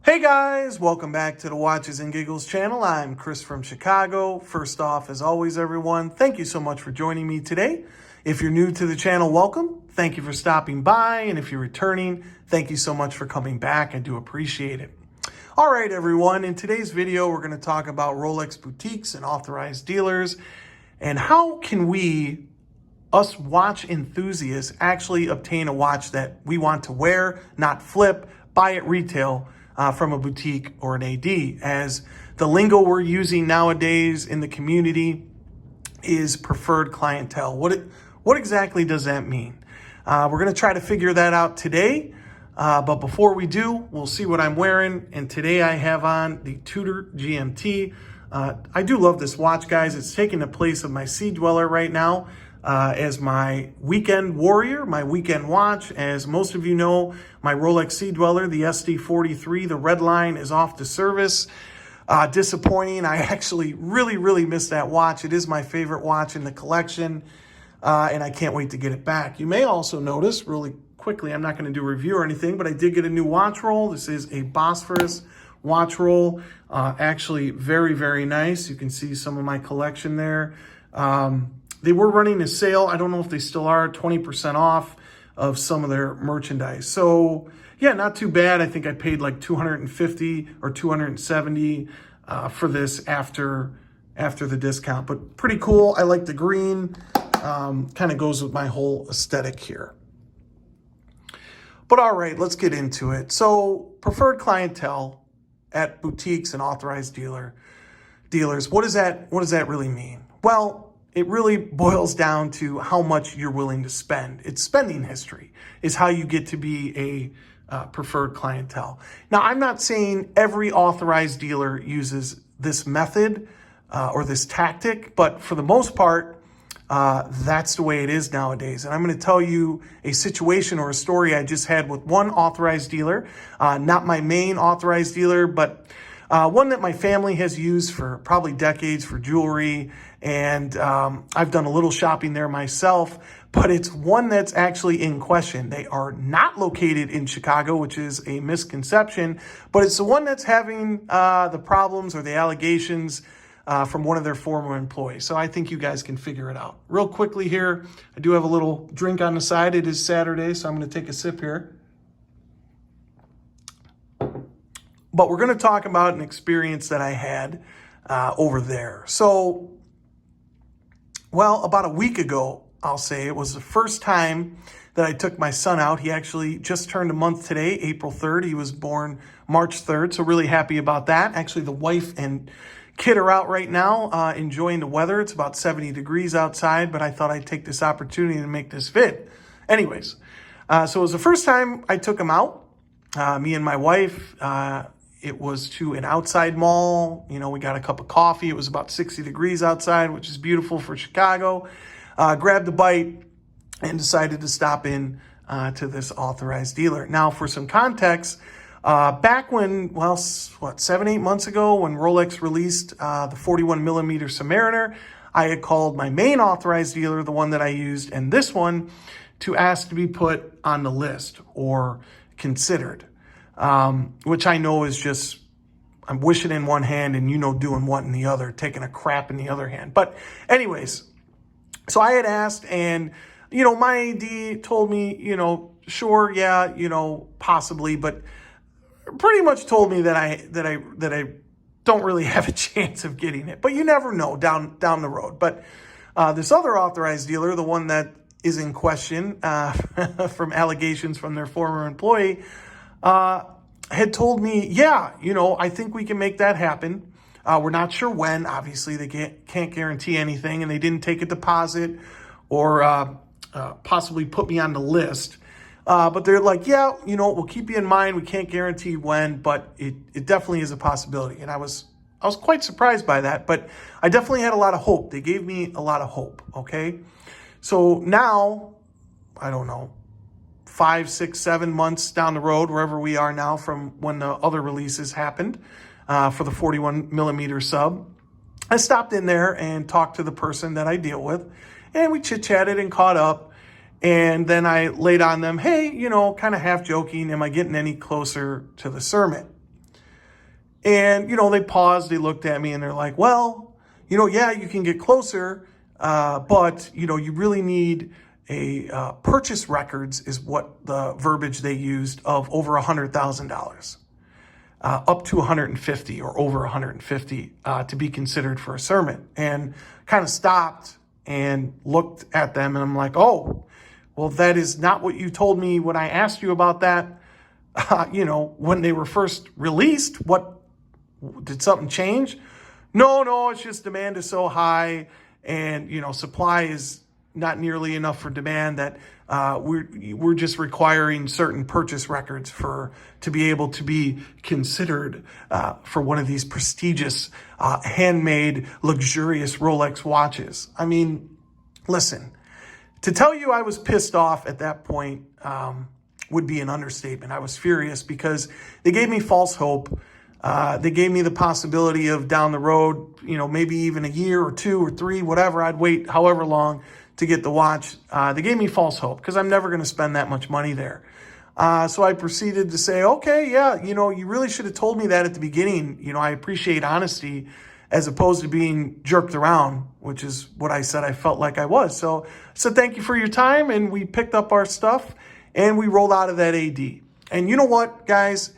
Hey guys, welcome back to the Watches and Giggles channel. I'm Chris from Chicago. First off, as always, everyone, thank you so much for joining me today. If you're new to the channel, welcome. Thank you for stopping by. And if you're returning, thank you so much for coming back. I do appreciate it. All right, everyone. In today's video, we're going to talk about Rolex boutiques and authorized dealers and how can we, us watch enthusiasts, actually obtain a watch that we want to wear, not flip, buy at retail, from a boutique or an AD, as the lingo we're using nowadays in the community is preferred clientele. What exactly does that mean? We're going to try to figure that out today. But before we do, we'll see what I'm wearing. And today I have on the Tudor GMT. I do love this watch, guys. It's taking the place of my Sea Dweller right now. As my weekend warrior, my weekend watch. As most of you know, my Rolex Sea Dweller, the SD43, the red line, is off the service. Disappointing. I actually really miss that watch. It is my favorite watch in the collection, and I can't wait to get it back. You may also notice, really quickly, I'm not going to do a review or anything, but I did get a new watch roll. This is a Bosphorus watch roll. Actually very nice. You can see some of my collection there. They were running a sale. I don't know if they still are, 20% off of some of their merchandise. So yeah, not too bad. I think I paid like $250 or $270 for this after the discount, but pretty cool. I like the green, kind of goes with my whole aesthetic here. But all right, let's get into it. So preferred clientele at boutiques and authorized dealers, what does that really mean? Well, it really boils down to how much you're willing to spend. It's spending history is how you get to be a preferred clientele. Now, I'm not saying every authorized dealer uses this method or this tactic, but for the most part, that's the way it is nowadays. And I'm going to tell you a situation or a story I just had with one authorized dealer, not my main authorized dealer, but one that my family has used for probably decades for jewelry. And I've done a little shopping there myself, but it's one that's actually in question. They are not located in Chicago, which is a misconception, but it's the one that's having the problems or the allegations from one of their former employees. So I think you guys can figure it out. Real quickly here, I do have a little drink on the side. It is Saturday, so I'm going to take a sip here. But we're going to talk about an experience that I had over there. So, well, about a week ago, I'll say, it was the first time that I took my son out. He actually just turned a month today, April 3rd. He was born March 3rd, so really happy about that. Actually, the wife and kid are out right now enjoying the weather. It's about 70 degrees outside, but I thought I'd take this opportunity to make this vid. Anyways, so it was the first time I took him out, me and my wife. It was to an outside mall. You know, we got a cup of coffee. It was about 60 degrees outside, which is beautiful for Chicago. Grabbed a bite and decided to stop in to this authorized dealer. Now, for some context, back when, well, 7-8 months ago, when Rolex released the 41 millimeter Submariner, I had called my main authorized dealer, the one that I used, and this one, to ask to be put on the list or considered. Which I know is just, I'm wishing in one hand and, doing what in the other, taking a crap in the other hand. But anyways, so I had asked and, my AD told me, sure, yeah, possibly, but pretty much told me that I don't really have a chance of getting it. But you never know down the road. But this other authorized dealer, the one that is in question from allegations from their former employee, had told me, yeah, I think we can make that happen. We're not sure when. Obviously, they can't guarantee anything, and they didn't take a deposit or possibly put me on the list. But they're like, yeah, we'll keep you in mind. We can't guarantee when, but it definitely is a possibility. And I was quite surprised by that, but I definitely had a lot of hope. They gave me a lot of hope, okay? So now, I don't know, 5, 6, 7 months down the road, wherever we are now from when the other releases happened for the 41 millimeter sub, I stopped in there and talked to the person that I deal with, and we chit-chatted and caught up. And then I laid on them, hey, kind of half joking, am I getting any closer to the sermon? And, they paused, they looked at me and they're like, well, yeah, you can get closer, but, you really need a purchase records is what the verbiage they used of over $100,000. Up to 150 or over 150 to be considered for a sermon. And kind of stopped and looked at them and I'm like, oh, well, that is not what you told me when I asked you about that. When they were first released, did something change? No, it's just demand is so high and, supply is not nearly enough for demand that we're just requiring certain purchase records to be able to be considered for one of these prestigious, handmade, luxurious Rolex watches. I mean, listen, to tell you I was pissed off at that point would be an understatement. I was furious because they gave me false hope. They gave me the possibility of down the road, maybe even a year or 2 or 3, whatever. I'd wait however long to get the watch. They gave me false hope because I'm never going to spend that much money there. So I proceeded to say, okay, yeah, you really should have told me that at the beginning. I appreciate honesty as opposed to being jerked around, which is what I said I felt like I was. So I said, thank you for your time. And we picked up our stuff and we rolled out of that AD. And you know what, guys?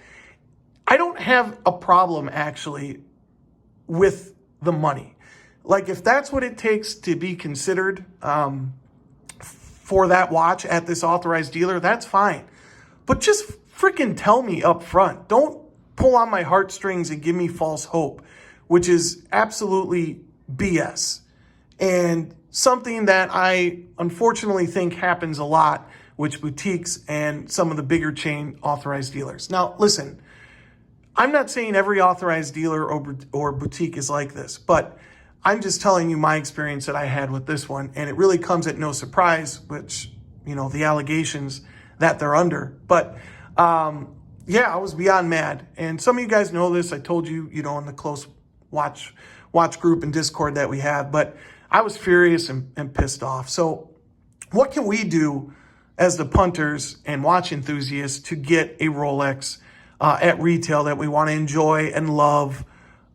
I don't have a problem actually with the money. Like if that's what it takes to be considered for that watch at this authorized dealer, that's fine. But just freaking tell me up front. Don't pull on my heartstrings and give me false hope, which is absolutely BS. And something that I unfortunately think happens a lot with boutiques and some of the bigger chain authorized dealers. Now, listen, I'm not saying every authorized dealer or boutique is like this, but I'm just telling you my experience that I had with this one, and it really comes at no surprise, which, the allegations that they're under. But, yeah, I was beyond mad. And some of you guys know this. I told you, in the close watch group and Discord that we have, but I was furious and pissed off. So what can we do as the punters and watch enthusiasts to get a Rolex at retail that we want to enjoy and love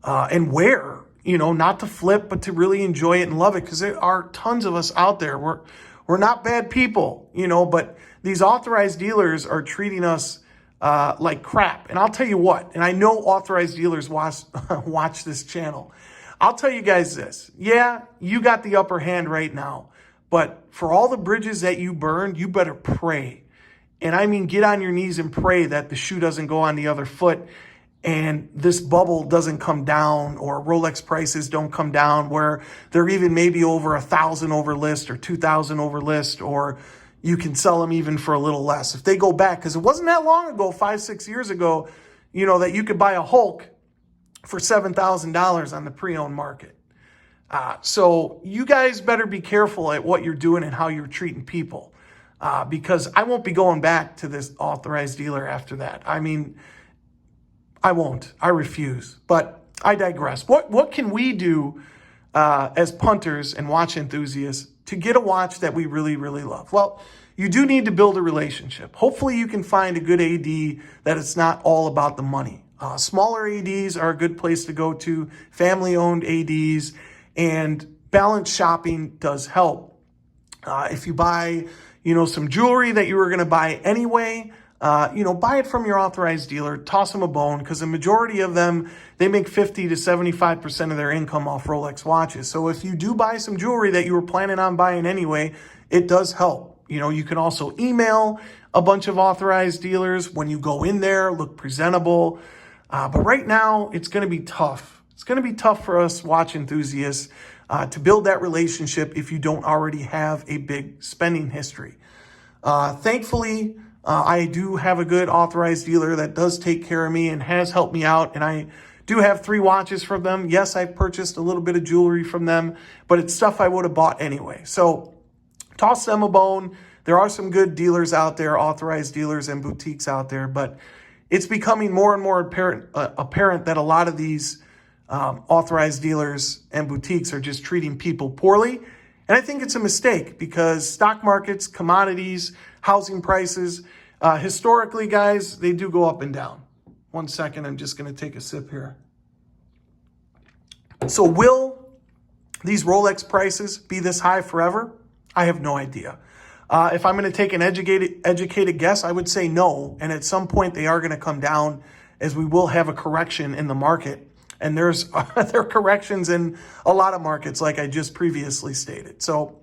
and wear? Not to flip, but to really enjoy it and love it, because there are tons of us out there. We're not bad people, but these authorized dealers are treating us like crap. And I'll tell you what, and I know authorized dealers watch this channel. I'll tell you guys this. Yeah, you got the upper hand right now, but for all the bridges that you burned, you better pray. And I mean, get on your knees and pray that the shoe doesn't go on the other foot and this bubble doesn't come down, or Rolex prices don't come down where they're even maybe over 1,000 over list or 2,000 over list, or you can sell them even for a little less. If they go back, because it wasn't that long ago, 5-6 years ago, that you could buy a Hulk for $7,000 on the pre-owned market. So you guys better be careful at what you're doing and how you're treating people, because I won't be going back to this authorized dealer after that. I mean, I won't. I refuse. But I digress. What can we do as punters and watch enthusiasts to get a watch that we really, really love? Well, you do need to build a relationship. Hopefully you can find a good AD that it's not all about the money. Smaller ADs are a good place to go to, family-owned ADs, and balance shopping does help. If you buy, some jewelry that you were going to buy anyway, buy it from your authorized dealer, toss them a bone, because the majority of them, they make 50 to 75% of their income off Rolex watches. So if you do buy some jewelry that you were planning on buying anyway, it does help. You can also email a bunch of authorized dealers when you go in there, look presentable. But right now, it's going to be tough. It's going to be tough for us watch enthusiasts to build that relationship if you don't already have a big spending history. Thankfully, I do have a good authorized dealer that does take care of me and has helped me out. And I do have 3 watches from them. Yes, I've purchased a little bit of jewelry from them, but it's stuff I would have bought anyway. So toss them a bone. There are some good dealers out there, authorized dealers and boutiques out there, but it's becoming more and more apparent that a lot of these authorized dealers and boutiques are just treating people poorly. And I think it's a mistake, because stock markets, commodities, housing prices, historically, guys, they do go up and down. One second, I'm just going to take a sip here. So will these Rolex prices be this high forever? I have no idea. If I'm going to take an educated guess, I would say no. And at some point they are going to come down, as we will have a correction in the market. And there are corrections in a lot of markets, like I just previously stated. So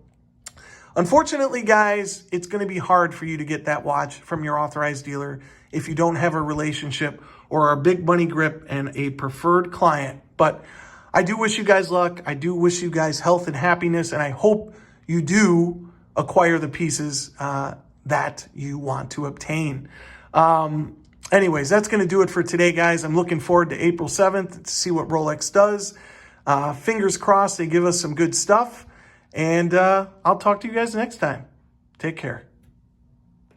unfortunately, guys, it's going to be hard for you to get that watch from your authorized dealer if you don't have a relationship or a big money grip and a preferred client. But I do wish you guys luck. I do wish you guys health and happiness, and I hope you do acquire the pieces that you want to obtain. Anyways, that's going to do it for today, guys. I'm looking forward to April 7th to see what Rolex does. Fingers crossed they give us some good stuff. And I'll talk to you guys next time. Take care.